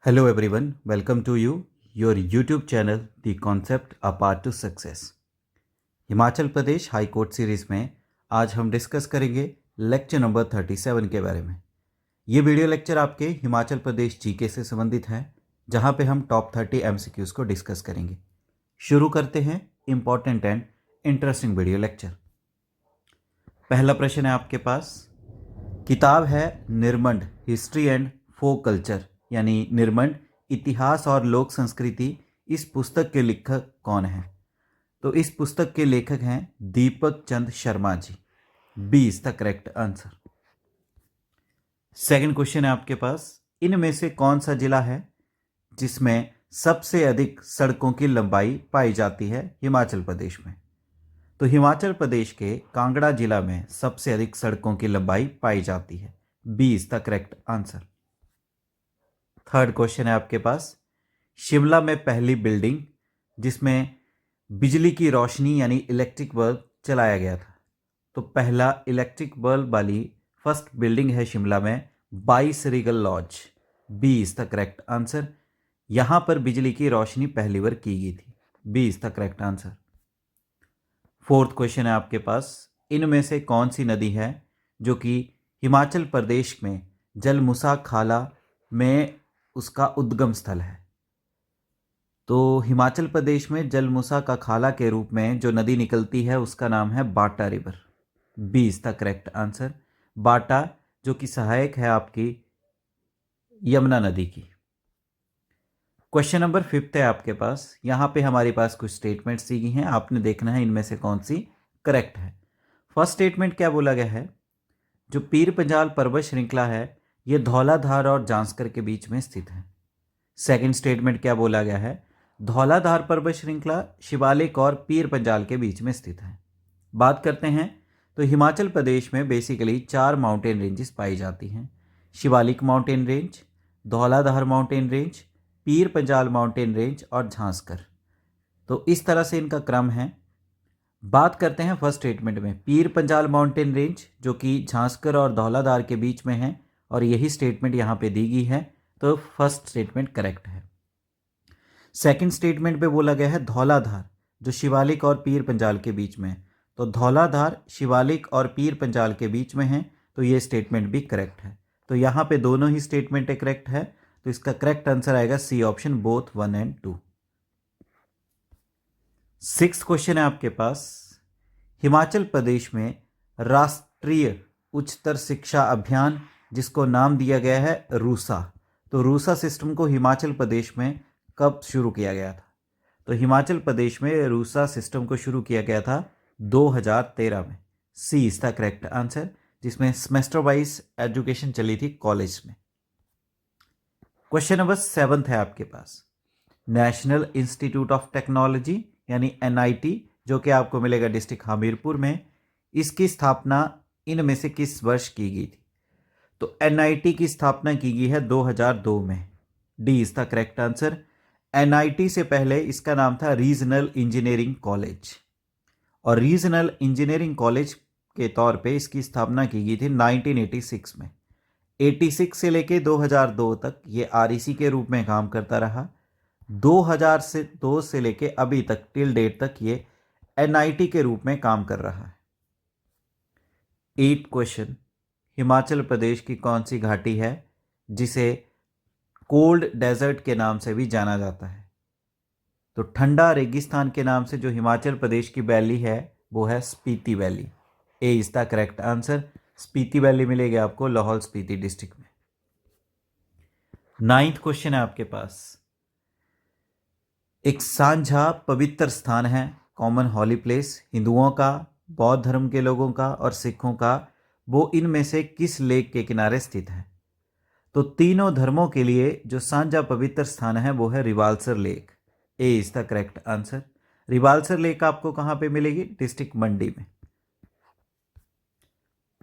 Hello everyone, welcome to your YouTube channel The Concept A Path to Success। Himachal Pradesh high court series में आज हम discuss करेंगे lecture number 37 के बारे में। ये वीडियो लेक्चर आपके हिमाचल प्रदेश जीके से संबंधित है, जहां पे हम टॉप 30 MCQs को डिस्कस करेंगे। शुरू करते हैं important and interesting video lecture. पहला प्रश्न है आपके पास, किताब है Nirmand history and folk culture यानी निर्मंड इतिहास और लोक संस्कृति। इस पुस्तक के लेखक कौन हैं? तो इस पुस्तक के लेखक हैं Deepak Chand Sharma ji. B is the correct answer. Second question है आपके पास, इनमें से कौन सा जिला है जिसमें सबसे अधिक सड़कों की लंबाई पाई जाती है हिमाचल प्रदेश में? तो हिमाचल प्रदेश के कांगड़ा जिला में सबसे अधिक सड़कों की लंबाई पाई जाती है। B is the correct answer. Third question है आपके पास, शिमला में पहली बिल्डिंग जिसमें बिजली की रोशनी यानी इलेक्ट्रिक बल्ब चलाया गया था, तो पहला इलेक्ट्रिक बल्ब वाली फर्स्ट बिल्डिंग है शिमला में बाईस Regal Lodge. B is the correct answer. यहां पर बिजली की रोशनी पहली बार की गई थी। B is the correct answer. Fourth question है आपके पास, इनमें से कौन सी नदी है जो कि हिमाचल प्रदेश में जलमुसा खाला में उसका उद्गम स्थल है? तो हिमाचल प्रदेश में जलमुसा का खाला के रूप में जो नदी निकलती है उसका नाम है Bata river. B is the correct answer. Bata जो कि सहायक है आपकी यमुना नदी की। क्वेश्चन नंबर 5 है आपके पास। यहां पे हमारे पास कुछ स्टेटमेंट्स दी गई हैं, आपने देखना है इनमें से कौन सी करेक्ट है। फर्स्ट स्टेटमेंट क्या बोला गया है, जो पीर पंजाल पर्वत श्रृंखला है यह धौलाधार और जांस्कर के बीच में स्थित है। सेकंड स्टेटमेंट क्या बोला गया है, धौलाधार पर्वत श्रृंखला शिवालिक और पीर पंजाल के बीच में स्थित है। बात करते हैं तो हिमाचल प्रदेश में बेसिकली 4 माउंटेन रेंजेस पाई जाती हैं, Shivalik mountain range, Dhauladhar mountain range, Pir Panjal mountain range और झांसकर। तो इस तरह से इनका क्रम है। बात करते हैं फर्स्ट स्टेटमेंट में, पीर पंजाल माउंटेन रेंज जो कि झांसकर और धौलाधार के बीच में है और यही स्टेटमेंट यहाँ पे दी गई है, तो फर्स्ट स्टेटमेंट करेक्ट है। सेकंड स्टेटमेंट पे बोला गया है धौलाधार जो शिवालिक और पीर पंजाल के बीच में है, तो धौलाधार शिवालिक और पीर पंजाल के बीच में है, तो ये स्टेटमेंट भी करेक्ट है। तो यहाँ पे दोनों ही स्टेटमेंट करेक्ट है, तो इसका करेक्ट आंसर आएगा सी ऑप्शन, बोथ 1 और 2। सिक्स्थ क्वेश्चन है आपके पास, हिमाचल प्रदेश में राष्ट्रीय उच्चतर शिक्षा अभियान जिसको नाम दिया गया है रूसा, तो रूसा सिस्टम को हिमाचल प्रदेश में कब शुरू किया गया था? तो हिमाचल प्रदेश में रूसा सिस्टम को शुरू किया गया था 2013 में। C is the correct answer, जिसमें सेमेस्टर वाइज एजुकेशन चली थी कॉलेज में। क्वेश्चन नंबर 7 है आपके पास, नेशनल इंस्टीट्यूट ऑफ टेक्नोलॉजी यानी NIT जो कि आपको मिलेगा डिस्ट्रिक्ट हमीरपुर में, इसकी स्थापना इनमें से किस वर्ष की गई थी? तो NIT की स्थापना की गई है 2002 में। D is the correct answer. NIT से पहले इसका नाम था रीजनल इंजीनियरिंग कॉलेज, और रीजनल इंजीनियरिंग कॉलेज के तौर पे इसकी स्थापना की गई थी 1986 में। 86 से लेके 2002 तक ये REC के रूप में काम करता रहा। 2002 से लेके अभी तक टिल डेट तक ये NIT के रूप में काम कर रहा है। 8 क्वेश्चन, हिमाचल प्रदेश की कौन सी घाटी है जिसे कोल्ड डेजर्ट के नाम से भी जाना जाता है? तो ठंडा रेगिस्तान के नाम से जो हिमाचल प्रदेश की वैली है वो है Spiti valley. A is the correct answer. Spiti valley मिलेगी आपको लाहौल स्पीति डिस्ट्रिक्ट में। 9th क्वेश्चन है आपके पास, एक सांझा पवित्र स्थान है, कॉमन हॉली प्लेस हिंदुओं का, बौद्ध धर्म के लोगों का और सिखों का, वो इनमें से किस लेक के किनारे स्थित है? तो तीनों धर्मों के लिए जो सांझा पवित्र स्थान है वो है Rewalsar lake. A is the correct answer. Rewalsar lake आपको कहां पे मिलेगी? डिस्ट्रिक्ट मंडी में।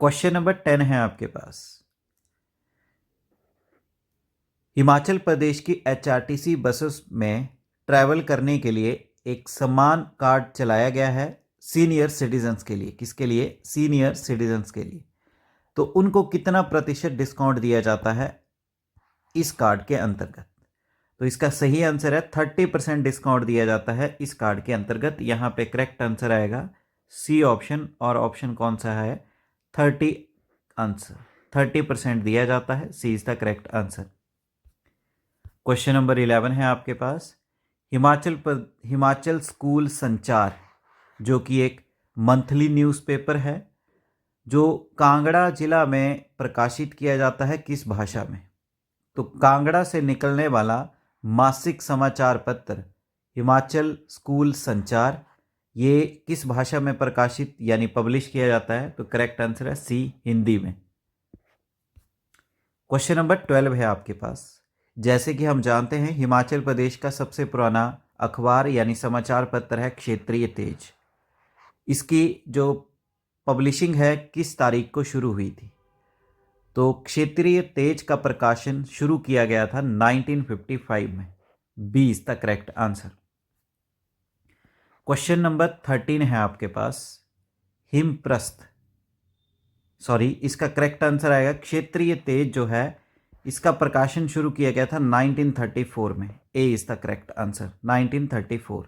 क्वेश्चन नंबर 10 है आपके पास, हिमाचल प्रदेश की HRTC बसेस में ट्रैवल करने के लिए एक समान कार्ड चलाया गया है सीनियर सिटीजन्स के लिए। किसके लिए? सीनियर सिटीजन्स के लिए। तो उनको कितना प्रतिशत डिस्काउंट दिया जाता है इस कार्ड के अंतर्गत? तो इसका सही आंसर है 30% डिस्काउंट दिया जाता है इस कार्ड के अंतर्गत। यहाँ पे करेक्ट आंसर आएगा सी ऑप्शन, और ऑप्शन कौन सा है? 30 आंसर, 30% दिया जाता है, C is the correct answer. Question number 11 है आपके पास। हिमाचल स्कूल संचार, जो कि एक मंथली न्यूज़पेपर है, जो कांगड़ा जिला में प्रकाशित किया जाता है, किस भाषा में? तो कांगड़ा से निकलने वाला मासिक समाचार पत्र हिमाचल स्कूल संचार, ये किस भाषा में प्रकाशित यानी पब्लिश किया जाता है? तो करेक्ट आंसर है सी, हिंदी में। क्वेश्चन नंबर 12 है आपके पास। जैसे कि हम जानते हैं, हिमाचल प्रदेश का सबसे पुराना अखबार यानी समाचार पत्र है क्षेत्रीय तेज। इसकी जो पब्लिशिंग है किस तारीख को शुरू हुई थी? तो क्षेत्रीय तेज का प्रकाशन शुरू किया गया था 1955 में। B is the correct answer. Question number 13 है आपके पास। हिमप्रस्थ, सॉरी, इसका करेक्ट आंसर आएगा क्षेत्रीय तेज जो है इसका प्रकाशन शुरू किया गया था 1934 में। A is the correct answer, 1934।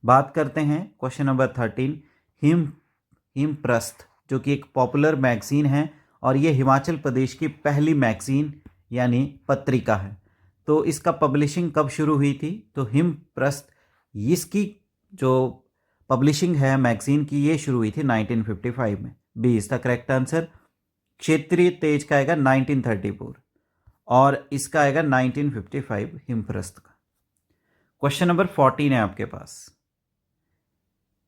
बात करते हैं क्वेश्चन नंबर 13, हिमप्रस्थ, जो कि एक पॉपुलर मैगजीन है और ये हिमाचल प्रदेश की पहली मैगजीन यानी पत्रिका है। तो इसका पब्लिशिंग कब शुरू हुई थी? तो हिमप्रस्थ, इसकी जो पब्लिशिंग है मैगजीन की, ये शुरू हुई थी 1955 में। B is the correct answer. क्षेत्रीय तेज का आएगा 1934 और इसका आएगा 1955 हिमप्रस्थ का। क्वेश्चन नंबर 14 है आपके पास।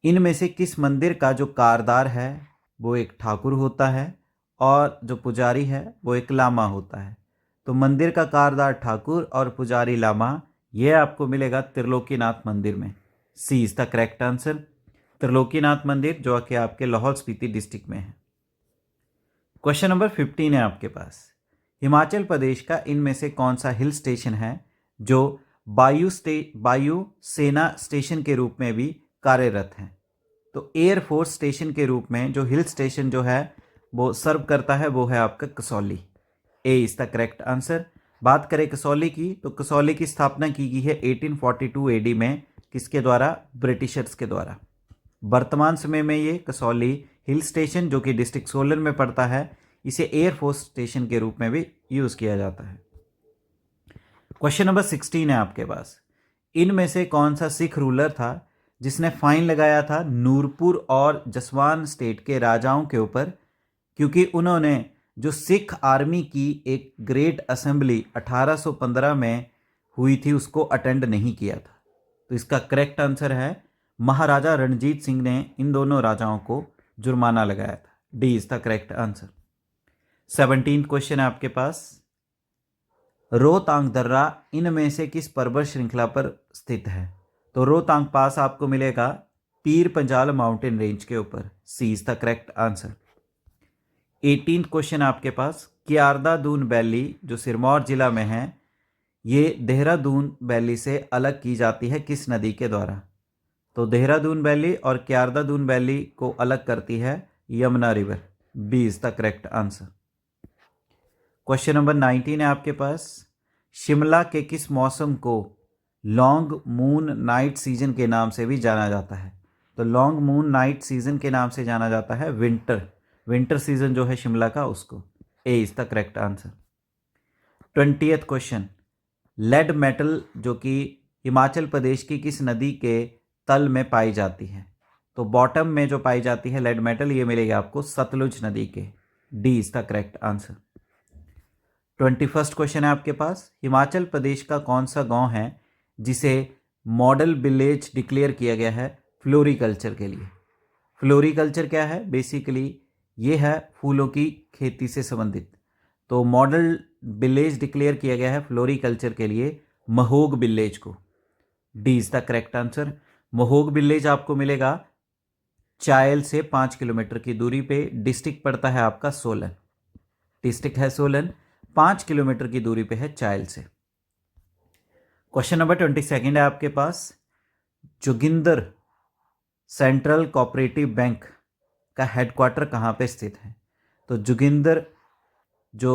इनमें से किस मंदिर का जो कारदार है वो एक ठाकुर होता है और जो पुजारी है वो एक लामा होता है? तो मंदिर का कारदार ठाकुर और पुजारी लामा, ये आपको मिलेगा त्रिलोकीनाथ मंदिर में। C is the correct answer. Trilokinath मंदिर जो कि आपके लाहौल स्पीति डिस्ट्रिक्ट में है। क्वेश्चन नंबर 15 है आपके पास। हिमाचल प्रदेश का इनमें से कौन सा हिल स्टेशन है जो वायु सेना स्टेशन के रूप में भी कार्यरत है? तो एयरफोर्स स्टेशन के रूप में जो हिल स्टेशन जो है वो सर्व करता है वो है आपका कसौली। ए इज द करेक्ट आंसर। बात करें कसौली की, तो कसौली की स्थापना की गई है 1842 एडी में। किसके द्वारा? ब्रिटिशर्स के द्वारा। वर्तमान समय में ये कसौली हिल स्टेशन जो कि डिस्ट्रिक्ट सोलन में पड़ता है, इसे एयरफोर्स स्टेशन के रूप में भी यूज किया जाता है। क्वेश्चन नंबर 16 है आपके पास। इनमें से कौन सा सिख रूलर था जिसने फाइन लगाया था नूरपुर और जसवान स्टेट के राजाओं के ऊपर, क्योंकि उन्होंने जो सिख आर्मी की एक ग्रेट असेंबली 1815 में हुई थी उसको अटेंड नहीं किया था? तो इसका करेक्ट आंसर है महाराजा रणजीत सिंह ने इन दोनों राजाओं को जुर्माना लगाया था। D is the correct answer. 17 question है आपके पास। रोहतांग दर्रा इनमें से किस पर्वत श्रृंखला पर स्थित है? तो रोहतांग पास आपको मिलेगा पीर पंजाल माउंटेन रेंज के ऊपर। C is the correct answer. 18 question आपके पास। क्यारदा दून वैली जो सिरमौर जिला में है, ये देहरादून वैली से अलग की जाती है किस नदी के द्वारा? तो देहरादून वैली और क्यारदादून वैली को अलग करती है Yamuna river. B is the correct answer. Question number 19 है आपके पास। शिमला के किस मौसम को लॉन्ग मून नाइट सीजन के नाम से भी जाना जाता है? तो लॉन्ग मून नाइट सीजन के नाम से जाना जाता है विंटर सीजन जो है शिमला का, उसको। A is the correct answer. 20th question. Lead metal जो कि हिमाचल प्रदेश की किस नदी के तल में पाई जाती है? तो बॉटम में जो पाई जाती है लेड मेटल, ये मिलेगी आपको सतलुज नदी के। D is the correct answer. 21st question है आपके पास। हिमाचल प्रदेश का कौन सा गांव है जिसे मॉडल विलेज डिक्लेयर किया गया है फ्लोरिकल्चर के लिए? फ्लोरिकल्चर क्या है? बेसिकली ये है फूलों की खेती से संबंधित। तो मॉडल विलेज डिक्लेयर किया गया है फ्लोरिकल्चर के लिए महोग विलेज को। D is the correct answer. Mahog village आपको मिलेगा चायल से 5 किलोमीटर की दूरी पे। डिस्ट्रिक्ट पड़ता है आपका सोलन, डिस्ट्रिक्ट है सोलन, 5 किलोमीटर की दूरी पे है चायल से। क्वेश्चन नंबर 22 है आपके पास। जोगिंदर सेंट्रल कोऑपरेटिव बैंक का हेडक्वार्टर कहाँ पे स्थित है? तो जोगिंदर जो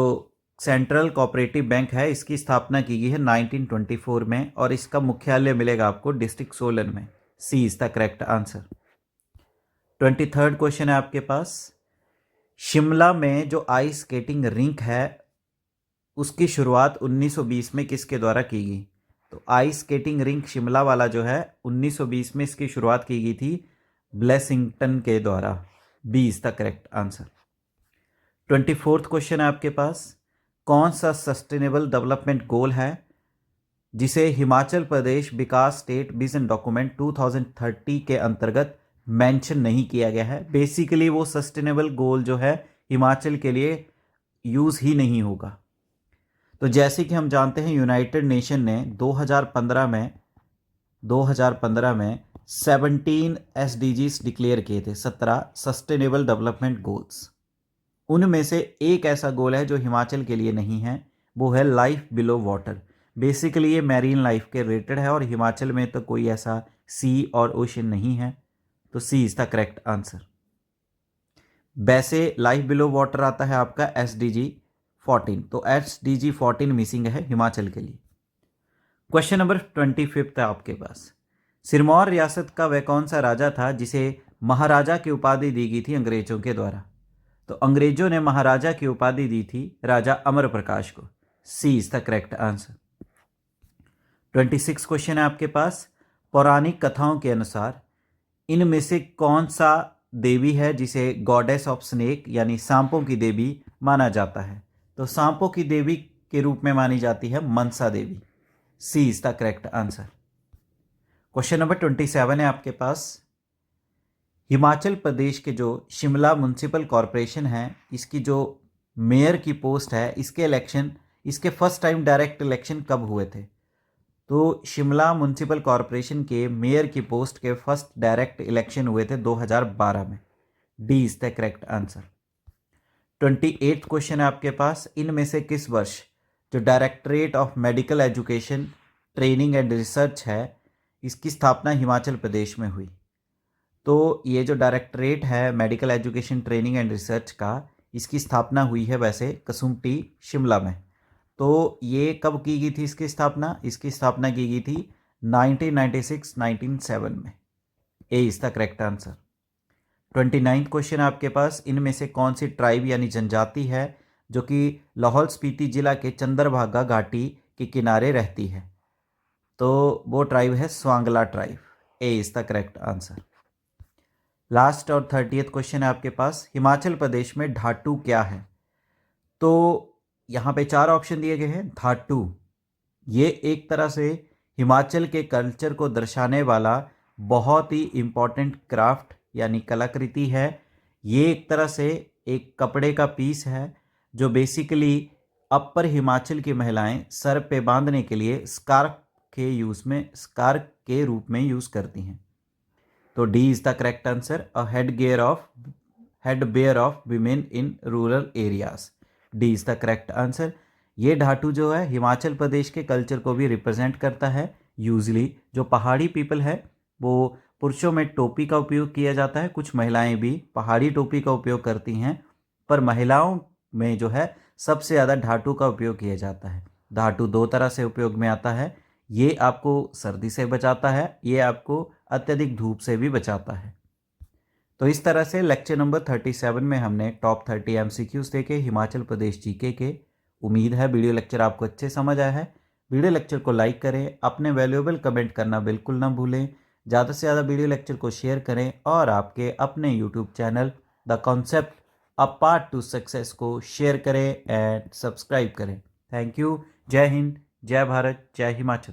सेंट्रल कोऑपरेटिव बैंक है, इसकी स्थापना की गई है 1924 में और इसका मुख्यालय मिलेगा आपको डिस्ट्रिक्ट सोलन में। C is the correct answer. 23rd question है आपके पास। शिमला में जो आइस स्केटिंग रिंक है उसकी शुरुआत 1920 में किसके द्वारा की गई? तो आइस स्केटिंग रिंक शिमला वाला जो है 1920 में इसकी शुरुआत की गई थी ब्लेसिंगटन के द्वारा। B is the correct answer. 24th question है आपके पास। कौन सा सस्टेनेबल डेवलपमेंट गोल है जिसे हिमाचल प्रदेश विकास स्टेट विजन डॉक्यूमेंट 2030 के अंतर्गत मेंशन नहीं किया गया है? बेसिकली वो सस्टेनेबल गोल जो है हिमाचल के लिए यूज़ ही नहीं होगा। तो जैसे कि हम जानते हैं यूनाइटेड नेशन ने 2015 में 17 SDGs डिक्लेयर किए थे, 17 सस्टेनेबल डेवलपमेंट गोल्स। उनमें से एक ऐसा गोल है जो हिमाचल के लिए नहीं है, वो है लाइफ बिलो वाटर। बेसिकली ये मैरीन लाइफ के रिलेटेड है और हिमाचल में तो कोई ऐसा सी और ओशन नहीं है, तो सी इज द करेक्ट आंसर। वैसे लाइफ बिलो वाटर आता है आपका SDG 14, तो SDG 14 मिसिंग है हिमाचल के लिए। क्वेश्चन नंबर 25 है आपके पास। सिरमौर रियासत का वह कौन सा राजा था जिसे महाराजा की उपाधि दी गई थी अंग्रेजों के द्वारा? तो अंग्रेजों ने महाराजा की उपाधि दी थी राजा अमर प्रकाश को। C is the correct answer. 26 question है आपके पास। पौराणिक कथाओं के अनुसार इनमें से कौन सा देवी है जिसे गॉडेस ऑफ स्नेक यानी सांपों की देवी माना जाता है? तो सांपों की देवी के रूप में मानी जाती है Mansa Devi. C is the correct answer. Question number 27 है आपके पास। हिमाचल प्रदेश के जो शिमला म्युनिसिपल कॉरपोरेशन है, इसकी जो मेयर की पोस्ट है, इसके फर्स्ट टाइम डायरेक्ट इलेक्शन कब हुए थे? तो शिमला म्युनिसिपल कॉरपोरेशन के मेयर की पोस्ट के फर्स्ट डायरेक्ट इलेक्शन हुए थे 2012 में। D is the correct answer. 28th question है आपके पास। इनमें से किस वर्ष जो directorate of medical education training and research है, इसकी स्थापना हिमाचल प्रदेश में हुई? तो ये जो डायरेक्टरेट है medical education training and research का, इसकी स्थापना हुई है वैसे कसुम्पटी शिमला में। तो ये कब की गई थी इसकी स्थापना? इसकी स्थापना की गई थी 1996-1997 में। A is the correct answer. 29th question आपके पास। इनमें से कौन सी ट्राइब यानी जनजाति है जो कि लाहौल स्पीति जिला के चंद्रभागा घाटी के किनारे रहती है? तो वो ट्राइब है Swangla tribe. A is the correct answer. Last और 30th क्वेश्चन है आपके पास। हिमाचल प्रदेश में ढाटू क्या है? तो यहाँ पे 4 ऑप्शन दिए गए हैं। ढाटू ये एक तरह से हिमाचल के कल्चर को दर्शाने वाला बहुत ही इम्पॉर्टेंट क्राफ्ट यानी कलाकृति है। ये एक तरह से एक कपड़े का पीस है जो बेसिकली अपर हिमाचल की महिलाएं सर पे बांधने के लिए स्कार्फ के रूप में यूज़ करती हैं। तो D is the correct answer. A headwear of women in rural areas. D is the correct answer. ये ढाटू जो है हिमाचल प्रदेश के कल्चर को भी रिप्रेजेंट करता है। यूजली जो पहाड़ी पीपल है वो पुरुषों में टोपी का उपयोग किया जाता है, कुछ महिलाएं भी पहाड़ी टोपी का उपयोग करती हैं, पर महिलाओं में जो है सबसे ज़्यादा ढाटू का उपयोग किया जाता है। ढाटू 2 तरह से उपयोग में आता है। ये आपको सर्दी से बचाता है, ये आपको अत्यधिक धूप से भी बचाता है। तो इस तरह से लेक्चर नंबर 37 में हमने टॉप 30 MCQs देखे हिमाचल प्रदेश जीके के। उम्मीद है वीडियो लेक्चर आपको अच्छे समझ आया है। वीडियो लेक्चर को लाइक करें, अपने वैल्यूएबल कमेंट करना बिल्कुल ना भूलें, ज़्यादा से ज़्यादा वीडियो लेक्चर को शेयर करें और आपके अपने YouTube channel the concept a part two success को शेयर करें एंड सब्सक्राइब करें। Thank you. जय हिंद, जय भारत, जय हिमाचल।